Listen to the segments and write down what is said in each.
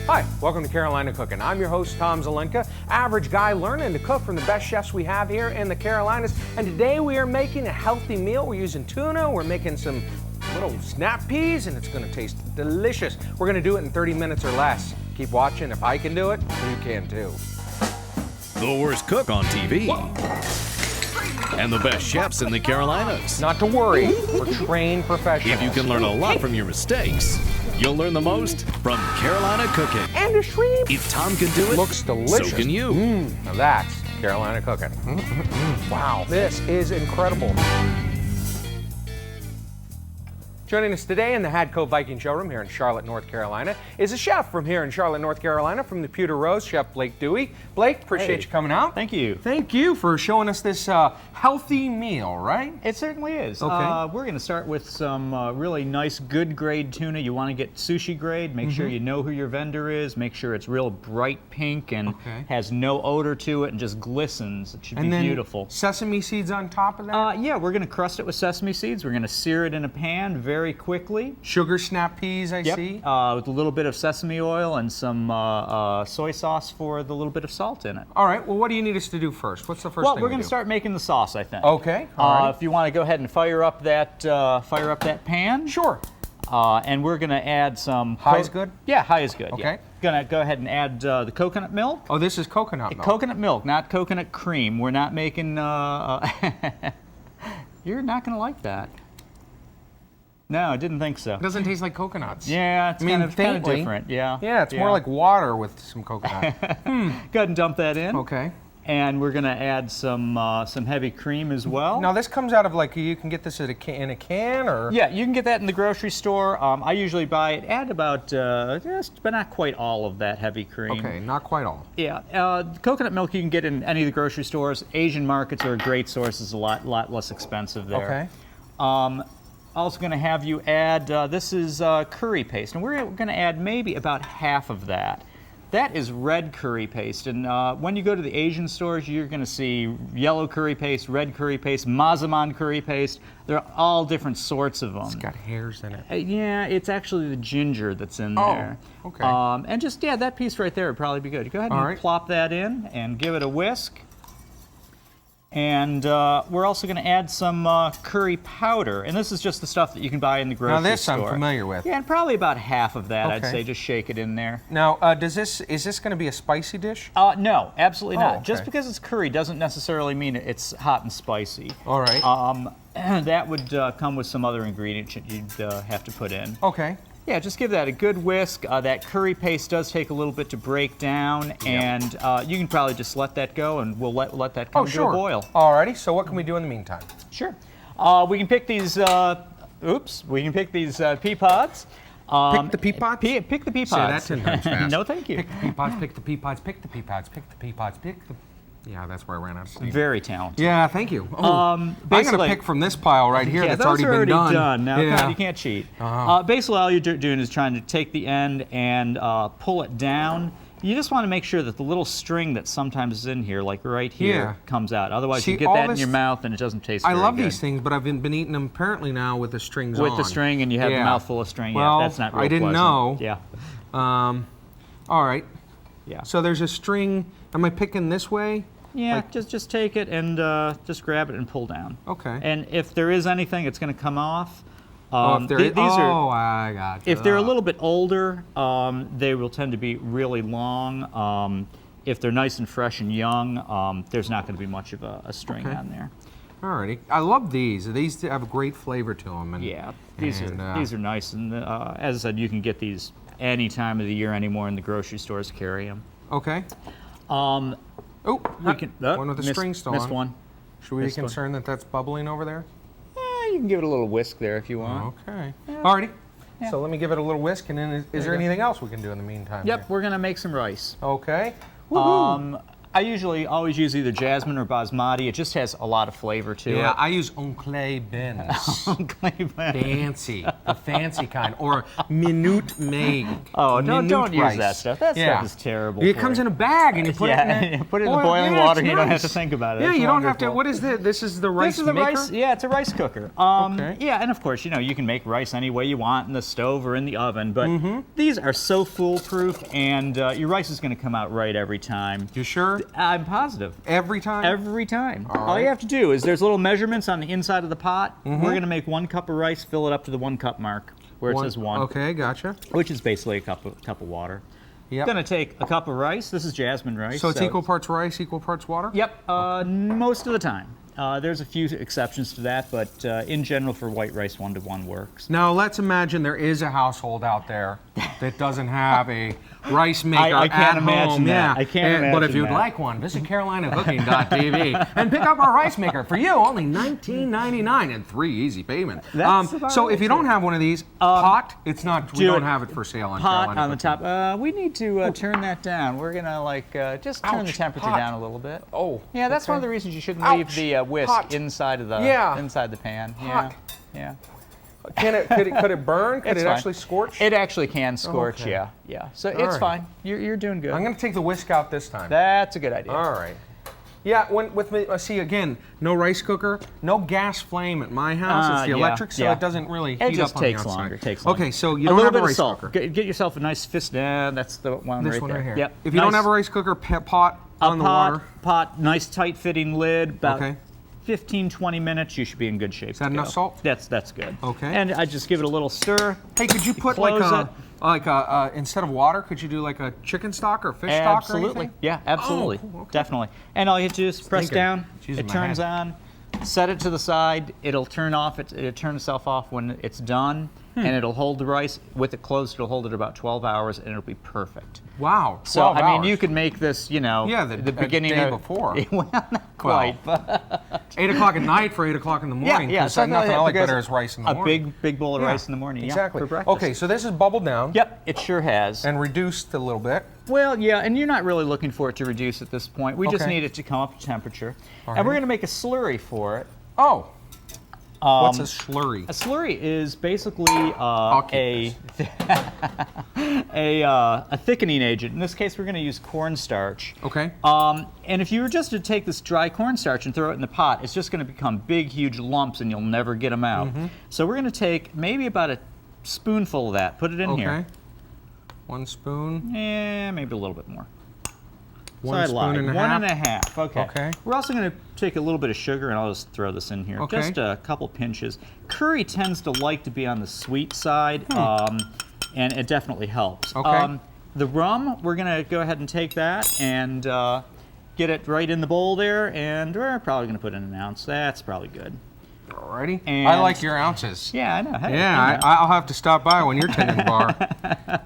Hi, welcome to Carolina Cooking. I'm your host, Tom Zelenka, average guy learning to cook from the best chefs we have here in the Carolinas. And today we are making a healthy meal. We're using tuna, we're making some little snap peas, and it's gonna taste delicious. We're gonna do it in 30 minutes or less. Keep watching. If I can do it, you can too. The worst cook on TV. And the best chefs in the Carolinas. Not to worry, we're trained professionals. If you can learn a lot from your mistakes, you'll learn the most from Carolina Cooking. And a shrimp. If Tom can do it, Looks delicious. so can you. Now that's Carolina Cooking. Wow, this is incredible. Joining us today in the Hadco Viking Showroom here in Charlotte, North Carolina, is a chef from here in Charlotte, North Carolina, from the Pewter Rose, Chef Blake Dewey. Blake, appreciate you coming out. Thank you. Thank you for showing us this healthy meal, right? It certainly is. Okay. We're going to start with some really nice, good grade tuna. You want to get sushi grade. Make sure you know who your vendor is. Make sure it's real bright pink and has no odor to it and just glistens. It should be beautiful. Sesame seeds on top of that? Yeah, we're going to crust it with sesame seeds. We're going to sear it in a pan very quickly. Sugar snap peas, I see. With a little bit of sesame oil and some soy sauce for the little bit of salt in it. All right, well, what do you need us to do first? What's the first thing Well, we're going to start making the sauce, I think. Okay, if you want to go ahead and fire up that pan. Sure. And we're going to add some... High is good? Yeah, high is good. Okay. Yeah. Going to go ahead and add the coconut milk. Oh, this is coconut milk. Coconut milk, not coconut cream. We're not making... You're not going to like that. No, I didn't think so. It doesn't taste like coconuts. Yeah, it's kind of different. Yeah. Yeah, it's more like water with some coconut. Go ahead and dump that in. Okay. And we're going to add some heavy cream as well. Now this comes out of you can get this in a can or? Yeah, you can get that in the grocery store. I usually buy it at about just, but not quite all of that heavy cream. Okay, not quite all. Yeah, coconut milk you can get in any of the grocery stores. Asian markets are a great source. It's a lot less expensive there. Okay. Also going to have you add, this is curry paste, and we're going to add maybe about half of that. That is red curry paste, and when you go to the Asian stores, you're going to see yellow curry paste, red curry paste, Mazaman curry paste. They're all different sorts of them. It's got hairs in it. Yeah, it's actually the ginger that's in there. Oh, okay. And just, that piece right there would probably be good. Go ahead and plop that in and give it a whisk. And we're also going to add some curry powder, and this is just the stuff that you can buy in the grocery store. Now this I'm familiar with. Yeah, and probably about half of that, I'd say. Just shake it in there. Now, is this going to be a spicy dish? No, absolutely not. Okay. Just because it's curry doesn't necessarily mean it's hot and spicy. All right. That would come with some other ingredients you'd have to put in. Okay. Yeah, just give that a good whisk. That curry paste does take a little bit to break down, and you can probably just let that go, and we'll let that come to a boil. Alrighty, so what can we do in the meantime? Sure. We can pick these, we can pick these pea pods. Pick the pea pods? Pick the pea pods. Say that 10 times fast. No, thank you. Pick the pea pods, pick the pea pods, pick the pea pods, pick the pea pods, pick the... Yeah, that's where I ran out of steam. Very talented. Yeah, thank you. Oh, I'm going to pick from this pile right here that's already been done. Now, God, you can't cheat. Basically, all you're doing is trying to take the end and pull it down. You just want to make sure that the little string that sometimes is in here, like right here, comes out. Otherwise, you get that in your mouth and it doesn't taste very good. I love these things, but I've been eating them apparently now with the strings on. With the string, and you have a mouthful of string. Well, that's not real I didn't pleasant. know. Yeah. All right. Yeah. So there's a string. Am I picking this way? Yeah, just take it and just grab it and pull down. Okay. And if there is anything, it's going to come off. I got you. If they're a little bit older, they will tend to be really long. If they're nice and fresh and young, there's not going to be much of a string on there. Alrighty. I love these. These have a great flavor to them. And, yeah, these are nice. And as I said, you can get these any time of the year anymore in the grocery stores. Carry them. Okay. We can, one with the string still on. Missed one. Should we be concerned that that's bubbling over there? You can give it a little whisk there if you want. Okay. Yeah. Alrighty. Yeah. So let me give it a little whisk, and then is there anything else we can do in the meantime? Yep, here? we're going to make some rice. Okay. I I usually always use either jasmine or basmati. It just has a lot of flavor to Yeah, it. I use Oncle Ben's. Fancy. The fancy kind, or Minute Maid. Oh, don't use rice. that stuff. That stuff is terrible. It for comes you. in a bag and you put it in Yeah, it. you put it in the boiling water and you don't have to think about it. Yeah, It's you don't have to. wonderful. What is this? This is the rice This is the maker? rice. Yeah, it's a rice cooker. Okay. Yeah, and of course, you know, you can make rice any way you want in the stove or in the oven, but Mm-hmm. these are so foolproof, and your rice is going to come out right every time. You sure? I'm positive. Every time? Every time. All right. you have to do is there's little measurements on the inside of the pot. We're going to make 1 cup of rice, fill it up to the 1 cup mark where it says 1. Okay, gotcha. Which is basically a cup of water. Yep. Going to take a cup of rice. This is jasmine rice. So it's equal parts rice, equal parts water? Yep, most of the time. There's a few exceptions to that, but in general for white rice 1-to-1 works. Now let's imagine there is a household out there that doesn't have a rice maker I can't at imagine home. that. Yeah. I can't imagine But if you'd that. like one, visit CarolinaCooking.tv and pick up our rice maker for you, only $19.99 and 3 easy payments. That's about so if it. you don't have one of these, pot, it's not. We do don't it. have it for sale on Pot Carolina on the Cooking. top. We need to turn that down. We're gonna just turn the Ouch, temperature hot. down a little bit. Oh, Yeah, that's okay. one of the reasons you shouldn't Ouch, leave the whisk hot. inside of the inside the pan. Hot. Yeah. Could it burn? Could It's it fine. actually scorch? It actually can scorch. Okay. Yeah. So it's right. fine. You're doing good. I'm going to take the whisk out this time. That's a good idea. All right. Yeah, with me, see again, no rice cooker, no gas flame at my house. It's the yeah, electric, so yeah. it doesn't really heat It just up on takes the outside. longer. It takes longer. Okay, so you a don't little have bit a of rice salt. cooker. Get yourself a nice fist. That's the one This right one there. right here. Yep. If you don't have a rice cooker, pot on the water. Pot, nice tight fitting lid. About Okay. 15-20 minutes, you should be in good shape. Is that enough salt? That's good. Okay. And I just give it a little stir. Hey, could you put close like a instead of water, could you do like a chicken stock or fish stock or Absolutely. anything? Yeah, absolutely. Oh, okay. Definitely. And all you have to do is press thinking. down. It's using It my turns hand. on. Set it to the side. It'll turn off. It'll turn itself off when it's done, and it'll hold the rice. With it closed, it'll hold it about 12 hours, and it'll be perfect. Wow. So 12 I mean, hours. you could make this, Yeah, the beginning day of before. Well, not quite. But 8 o'clock at night for 8 o'clock in the morning. yeah. 'cause nothing I like because better is rice in the morning. A big bowl of Yeah, rice in the morning. Exactly. Yeah, for breakfast. Okay, so this is bubbled down. Yep, it sure has. And reduced a little bit. Well, yeah, and you're not really looking for it to reduce at this point. We just Okay. need it to come up to temperature. All And we're right. going to make a slurry for it. Oh. What's a slurry? A slurry is basically a thickening agent. In this case, we're going to use cornstarch. Okay. And if you were just to take this dry cornstarch and throw it in the pot, it's just going to become big, huge lumps, and you'll never get them out. Mm-hmm. So we're going to take maybe about a spoonful of that, put it in Okay. here. 1 spoon. Yeah, maybe a little bit more. One So I spoon lied. and a One half. and a half. Okay. Okay. We're also going to take a little bit of sugar, and I'll just throw this in here. Okay. Just a couple pinches. Curry tends to like to be on the sweet side, and it definitely helps. Okay. The rum, we're going to go ahead and take that and get it right in the bowl there, and we're probably going to put in 1 ounce. That's probably good. Alrighty. And- I like your ounces. Yeah, I know. Hey, Yeah, you know. I'll have to stop by when you're tending bar.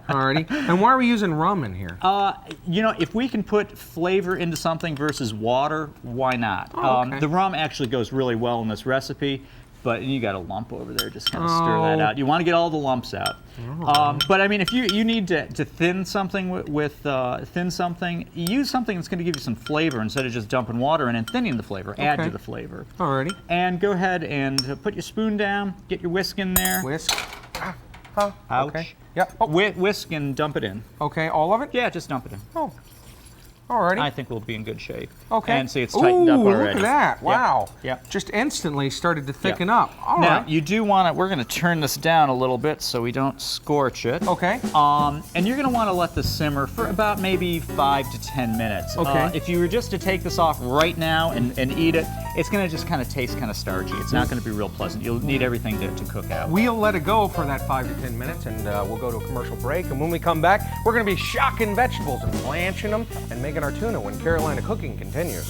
Alrighty. And why are we using rum in here? If we can put flavor into something versus water, why not? Oh, okay. The rum actually goes really well in this recipe, but you got a lump over there. Just kind of stir that out. You want to get all the lumps out. But I mean, if you need to thin something thin something, use something that's going to give you some flavor instead of just dumping water in and thinning the flavor. Add Okay. to the flavor. Alrighty. And go ahead and put your spoon down. Get your whisk in there. Whisk. Ouch. Okay. Yep. Oh, Whisk and dump it in. okay, all of it? Yeah, just dump it in. Oh. Alrighty. I think we'll be in good shape. Okay. And see, it's tightened up Ooh, already. look at that. Wow. Yep. Just instantly started to thicken Yep. up. All Now, right. you do want to, we're going to turn this down a little bit so we don't scorch it. Okay. And you're going to want to let this simmer for about maybe 5 to 10 minutes. Okay. If you were just to take this off right now and eat it, it's going to just kind of taste kind of starchy. It's not going to be real pleasant. You'll need everything to cook out. We'll let it go for that 5 to 10 minutes, and we'll go to a commercial break. And when we come back, we're going to be shocking vegetables and blanching them and making our tuna when Carolina Cooking continues.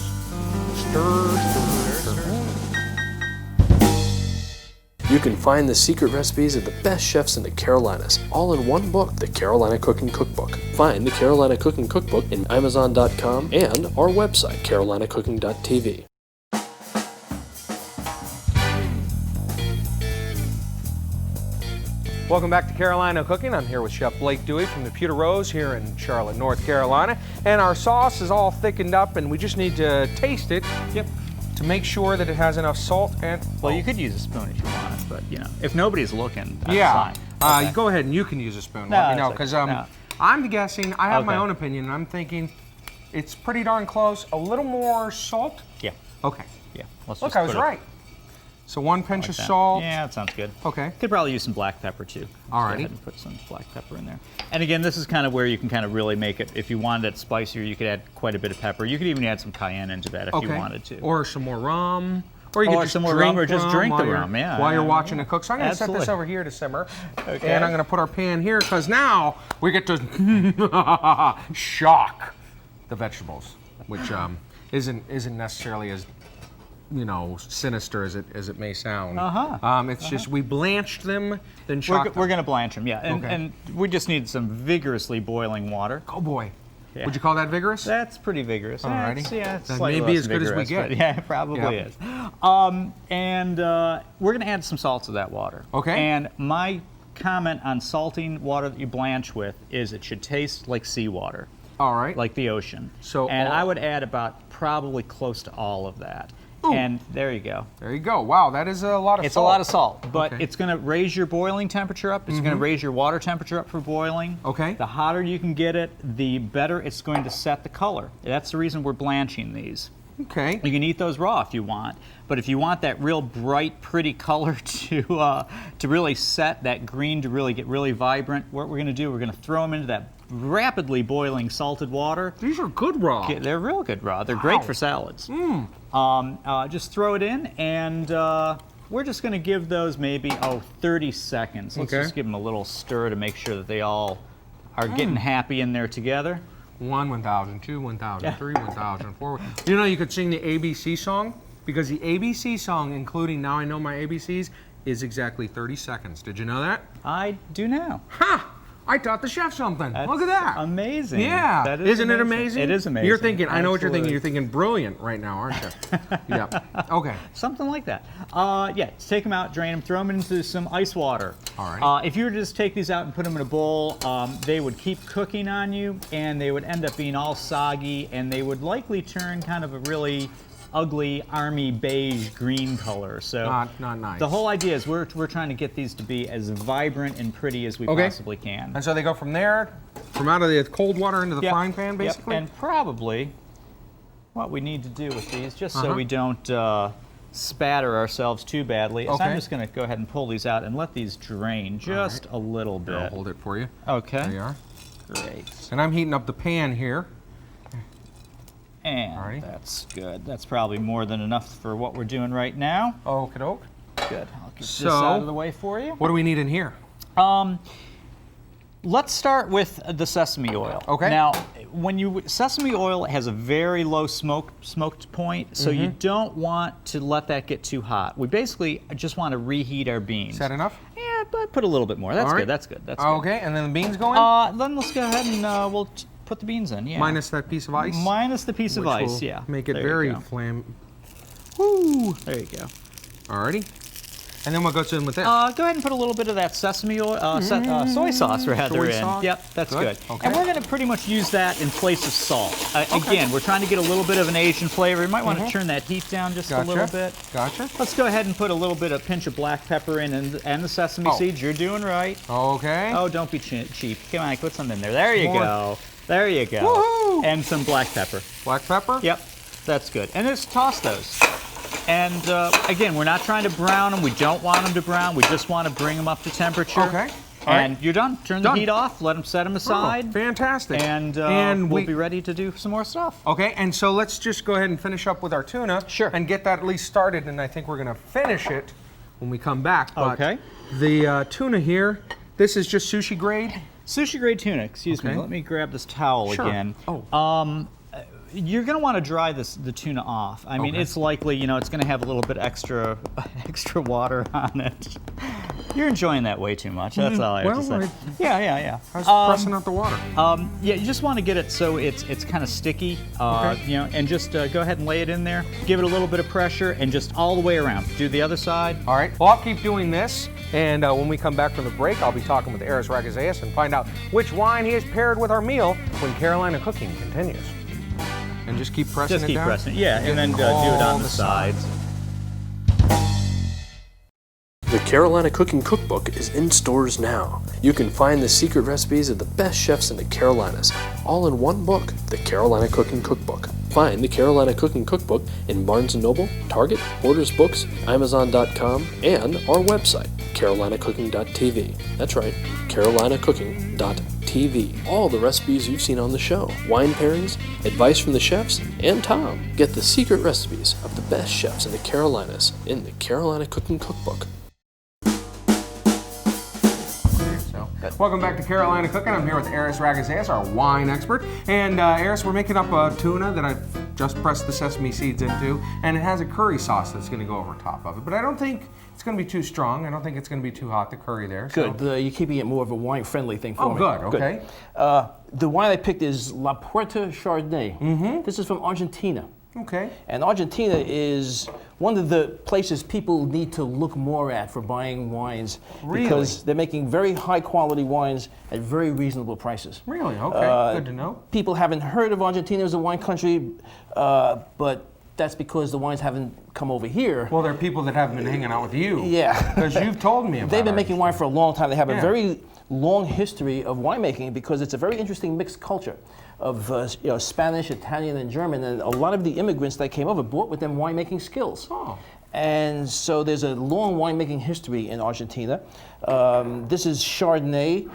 Stir, stir, stir. You can find the secret recipes of the best chefs in the Carolinas, all in one book, the Carolina Cooking Cookbook. Find the Carolina Cooking Cookbook in Amazon.com and our website, carolinacooking.tv. Welcome back to Carolina Cooking. I'm here with Chef Blake Dewey from the Pewter Rose here in Charlotte, North Carolina. And our sauce is all thickened up and we just need to taste it. Yep. To make sure that it has enough salt and... Well, you could use a spoon if you wanted, but you know, if nobody's looking, that's yeah. fine. Okay. You go ahead and you can use a spoon. No, Let me know, it's because okay. No. I'm guessing, I have my Okay. own opinion, and I'm thinking it's pretty darn close. A little more salt? Yeah. Okay. Yeah. Let's Look, just I was put it right. So 1 pinch like of that. salt. Yeah, that sounds good. Okay. Could probably use some black pepper too. Let's Alrighty. go ahead and put some black pepper in there. And again, this is kind of where you can kind of really make it. If you wanted it spicier, you could add quite a bit of pepper. You could even add some cayenne into that if you wanted to. Or some more rum. Or you could just some more drink rum, or just drink the while you're- rum, yeah. While you're watching it cook. So I'm going to set this Absolutely. over here to simmer. Okay. And I'm going to put our pan here because now we get to shock the vegetables, which isn't necessarily as sinister as it may sound. It's just we blanched them, then shocked We're going to blanch them, yeah. And, Okay. and we just need some vigorously boiling water. Oh boy. Yeah. Would you call that vigorous? That's pretty vigorous. Alrighty. It's Then slightly maybe less as good as we vigorous, get. but yeah, it probably Yeah. is. And we're going to add some salt to that water. Okay. And my comment on salting water that you blanch with is it should taste like seawater, All right. like the ocean. So and all- I would add about probably close to all of that. Ooh. And there you go. There you go. Wow, that is a lot of It's salt. a lot of salt, but Okay. it's going to raise your boiling temperature up. It's going to raise your water temperature up for boiling. Okay. The hotter you can get it, the better it's going to set the color. That's the reason we're blanching these. Okay. You can eat those raw if you want, but if you want that real bright, pretty color to really set, that green to really get really vibrant, what we're going to do, we're going to throw them into that rapidly boiling salted water. These are good raw. They're real good raw. They're Wow. great for salads. Just throw it in, and we're just going to give those maybe 30 seconds. Let's Okay. just give them a little stir to make sure that they all are getting happy in there together. 1, 1,000, 2, 1,000, 3, 1,000, 4. You know, you could sing the ABC song because the ABC song, including Now I Know My ABCs, is exactly 30 seconds. Did you know that? I do now. Ha! I taught the chef something. That's Look at that. amazing. Yeah. That is Isn't it amazing? It is amazing. You're thinking, I know what you're thinking. Absolutely. You're thinking brilliant right now, aren't you? Yeah. Okay. Something like that. Yeah, just take them out, drain them, throw them into some ice water. All right. If you were to just take these out and put them in a bowl, they would keep cooking on you, and they would end up being all soggy, and they would likely turn kind of a really ugly army beige green color. So Not nice. the whole idea is we're trying to get these to be as vibrant and pretty as we Okay. possibly can. And so they go from there, from out of the cold water into the Yep. frying pan, basically? Yep. And probably what we need to do with these, just so we don't spatter ourselves too badly, is Okay. I'm just going to go ahead and pull these out and let these drain just a little Here, I'll bit. hold it for you. Okay. There you are. Great. And I'm heating up the pan here. And Alrighty. that's good. That's probably more than enough for what we're doing right now. Okie doke. Good. I'll get this So- out of the way for you. What do we need in here? Let's start with the sesame oil. Okay. Now, sesame oil has a very low smoked point, so you don't want to let that get too hot. We basically just want to reheat our beans. Is that enough? Yeah, but put a little bit more. That's All right. good. That's good. That's Okay, and then the beans go in? good. Then let's go ahead and we'll put the beans in. Yeah. Minus that piece of ice? Minus the piece of which ice. will Yeah. Make it There you very go. Woo! There you go. Alrighty. And then what goes in with this? Go ahead and put a little bit of that sesame oil, soy sauce rather Soy in. sauce? Yep, that's Good. good. Okay. And we're going to pretty much use that in place of salt. Again, we're trying to get a little bit of an Asian flavor. You might want to turn that heat down just a little bit. Gotcha. Let's go ahead and put a little bit of pinch of black pepper in and the sesame seeds. You're doing right. Okay. Oh, don't be cheap. Come on, put some in there. There you More. go. There you go. Woohoo! And some black pepper. Black pepper? Yep, that's good. And just toss those. And again, we're not trying to brown them. We don't want them to brown. We just want to bring them up to temperature. Okay. All And right. you're done. Turn Done. the heat off. Let them set them Oh, aside. fantastic. And, we we'll be ready to do some more stuff. Okay, and so let's just go ahead and finish up with our tuna. Sure. And get that at least started, and I think we're going to finish it when we come back. But Okay. the tuna here, this is just sushi grade? Sushi grade tuna. Excuse me. Okay. Let me grab this towel Sure. again. Oh. You're going to want to dry the tuna off. I mean, Okay. it's likely, it's going to have a little bit extra water on it. You're enjoying that way too much. That's all I have to say. Yeah. I was pressing out the water. Yeah, you just want to get it so it's kind of sticky, you know, and just go ahead and lay it in there. Give it a little bit of pressure and just all the way around. Do the other side. All right. Well, I'll keep doing this, and when we come back from the break, I'll be talking with Aris Ragazeas and find out which wine he has paired with our meal when Carolina Cooking continues. And just keep pressing it down? Just keep pressing it, yeah, and then do it on the sides. The Carolina Cooking Cookbook is in stores now. You can find the secret recipes of the best chefs in the Carolinas, all in one book, the Carolina Cooking Cookbook. Find the Carolina Cooking Cookbook in Barnes & Noble, Target, Borders Books, Amazon.com, and our website, carolinacooking.tv. That's right, carolinacooking.tv. All the recipes you've seen on the show, wine pairings, advice from the chefs, and Tom. Get the secret recipes of the best chefs in the Carolinas in the Carolina Cooking Cookbook. Welcome back to Carolina Cooking. I'm here with Aris Ragazeas, our wine expert. And Aris, we're making up a tuna that I've just pressed the sesame seeds into, and it has a curry sauce that's going to go over top of it. But I don't think it's going to be too strong. I don't think it's going to be too hot, the curry there. Good. You're keeping it more of a wine-friendly thing for me. Oh, good. Okay. The wine I picked is La Puerta Chardonnay. This is from Argentina. Okay. And Argentina is one of the places people need to look more at for buying wines. Really? Because they're making very high-quality wines at very reasonable prices. Really? Okay. Good to know. People haven't heard of Argentina as a wine country, but that's because the wines haven't come over here. Well, there are people that haven't been hanging out with you. Yeah. Because you've told me about They've been making wine for a long time. They have a Yeah. very long history of winemaking because it's a very interesting mixed culture of Spanish, Italian, and German. And a lot of the immigrants that came over brought with them winemaking skills. Oh. And so there's a long winemaking history in Argentina. This is Chardonnay,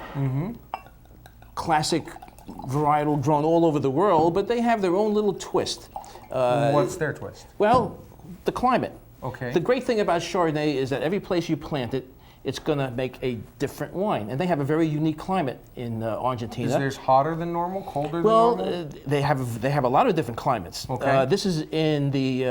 classic varietal grown all over the world, but they have their own little twist. What's their twist? Well, the climate. Okay. The great thing about Chardonnay is that every place you plant it, it's going to make a different wine. And they have a very unique climate in Argentina. Is theirs hotter than normal, colder than normal? Well, they have a lot of different climates. Okay. This is in the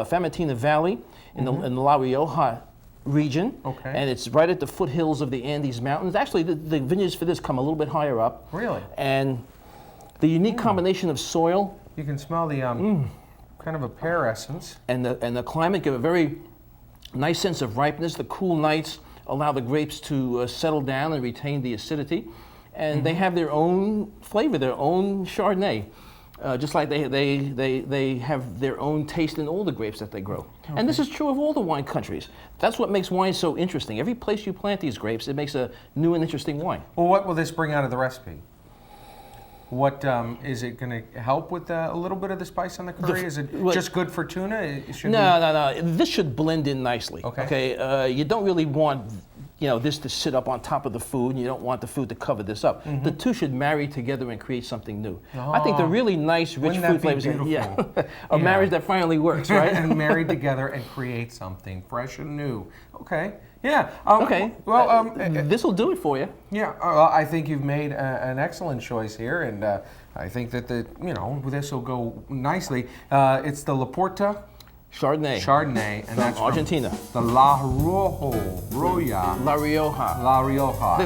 Famatina Valley in the La Rioja region. Okay. And it's right at the foothills of the Andes Mountains. Actually, the vineyards for this come a little bit higher up. Really? And the unique combination of soil You can smell the kind of a pear essence. and the climate give a very nice sense of ripeness. The cool nights allow the grapes to settle down and retain the acidity. And they have their own flavor, their own Chardonnay. Just like they have their own taste in all the grapes that they grow. Okay. And this is true of all the wine countries. That's what makes wine so interesting. Every place you plant these grapes, it makes a new and interesting wine. Well, what will this bring out of the recipe? What is it going to help with a little bit of the spice on the curry? Is it just good for tuna? No. This should blend in nicely. Okay. You don't really want this to sit up on top of the food, and you don't want the food to cover this up. The two should marry together and create something new. I think the really nice, rich food flavors a marriage that finally works, right? And married together and create something fresh and new. Okay. Yeah. Okay. Well, this will do it for you. Yeah. I think you've made an excellent choice here, and I think that this will go nicely. It's the La Puerta Chardonnay, and that's Argentina. The La Rioja.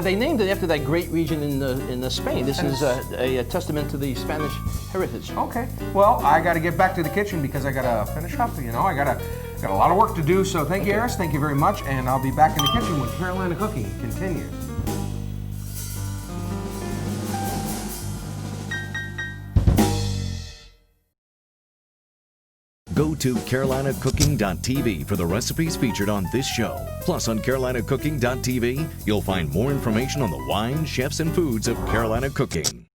They named it after that great region in Spain. This is a testament to the Spanish heritage. Okay. Well, I got to get back to the kitchen because I got to finish up. I got a lot of work to do. So thank you, Aris. Thank you very much, and I'll be back in the kitchen when Carolina Cooking continues. Go to carolinacooking.tv for the recipes featured on this show. Plus, on carolinacooking.tv, you'll find more information on the wines, chefs, and foods of Carolina Cooking.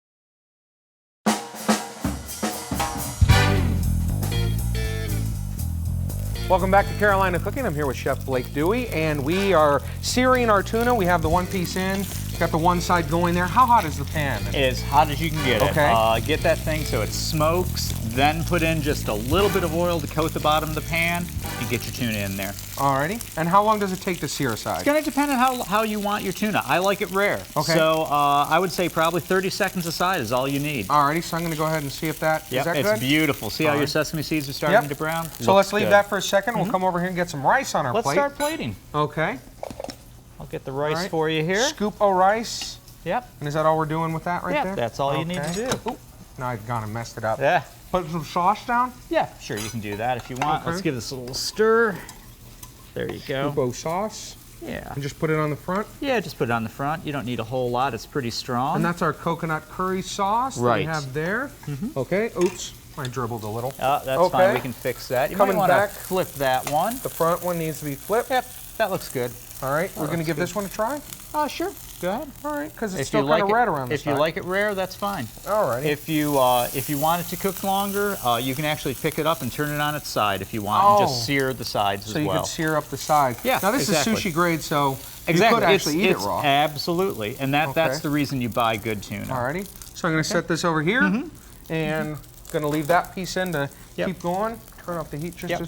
Welcome back to Carolina Cooking. I'm here with Chef Blake Dewey, and we are searing our tuna. We have the one piece in. Got the one side going there. How hot is the pan? As hot as you can get it. Okay. Get that thing so it smokes, then put in just a little bit of oil to coat the bottom of the pan, and get your tuna in there. Alrighty. And how long does it take to sear a side? It's going to depend on how you want your tuna. I like it rare. Okay. So I would say probably 30 seconds a side is all you need. Alrighty, so I'm going to go ahead and see if that is that it's good? beautiful. See how your sesame seeds are starting to brown? So let's leave good. that for a second. We'll come over here and get some rice on our Let's plate. start plating. Okay. I'll Get the rice right. for you here. Scoop of rice. Yep. And is that all we're doing with that right Yep, there? that's all you need to do. Oop, now I've gone and messed it up. Yeah. Put some sauce down. Yeah, sure, you can do that if you want. Okay. Let's give this a little stir. There you go. Scoop of sauce. Yeah. And just put it on the front. Yeah, just put it on the front. You don't need a whole lot. It's pretty strong. And that's our coconut curry sauce that we Right. have there. Okay, oops, I dribbled a little. That's Okay. fine. We can fix that. You Coming might want to back. flip that one. The front one needs to be flipped. Yep, that looks good. All right, we're going to give this one a try. Oh, sure. Go ahead. All right, because it's If still you kind like of it, red around the if side. you like it rare, that's fine. All righty. If you want it to cook longer, you can actually pick it up and turn it on its side if you want, and just sear the sides so as you well. can sear up the side. Yeah, Now this exactly. is sushi grade, so Exactly. you could actually eat it It's raw. Absolutely, and that's Okay. the reason you buy good tuna. Alrighty. So I'm going to set this over here, and going to leave that piece in to Yep. keep going. Turn off the heat just Yep. a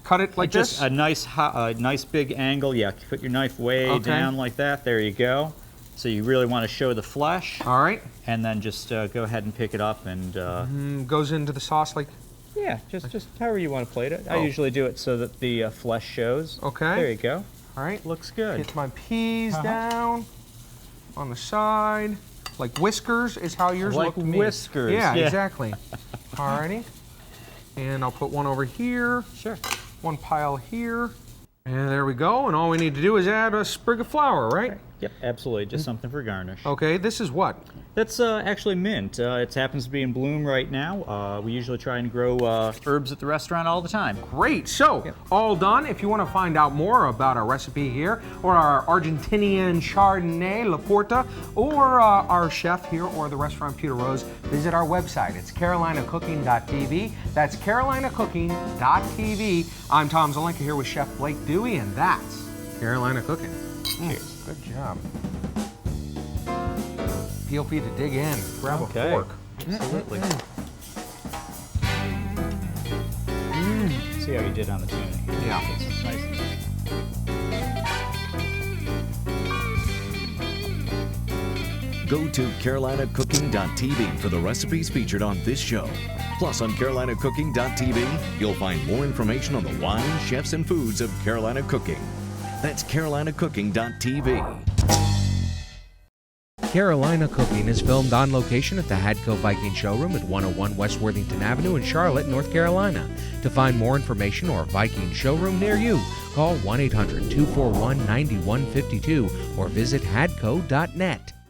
cut it like Just this. a nice big angle. Yeah, put your knife way Okay. down like that. There you go. So you really want to show the flesh, All right. and then just go ahead and pick it up and Goes into the sauce like. yeah, just however you want to plate it. I Oh. usually do it so that the flesh shows. Okay. There you go. All right. Looks good. Get my peas down on the side, like whiskers is how yours Like look to me. whiskers, Yeah, yeah. exactly. Alrighty. And I'll put one over here, Sure. one pile here, and there we go. And all we need to do is add a sprig of flour, right? Yep, absolutely. Just something for garnish. Okay. This is what? That's actually mint. It happens to be in bloom right now. We usually try and grow herbs at the restaurant all the time. Great. So, all done. If you want to find out more about our recipe here, or our Argentinian Chardonnay, La Porta, or our chef here, or the restaurant Pewter Rose, visit our website. It's carolinacooking.tv. That's carolinacooking.tv. I'm Tom Zelenka here with Chef Blake Dewey, and that's Carolina Cooking. Good job. Feel free to dig in. Grab a Okay. fork. Absolutely. See how you did on the tuna. Yeah. It's nice. Go to carolinacooking.tv for the recipes featured on this show. Plus, on carolinacooking.tv, you'll find more information on the wines, chefs, and foods of Carolina Cooking. That's carolinacooking.tv. Carolina Cooking is filmed on location at the Hadco Viking Showroom at 101 West Worthington Avenue in Charlotte, North Carolina. To find more information or a Viking showroom near you, call 1-800-241-9152 or visit hadco.net.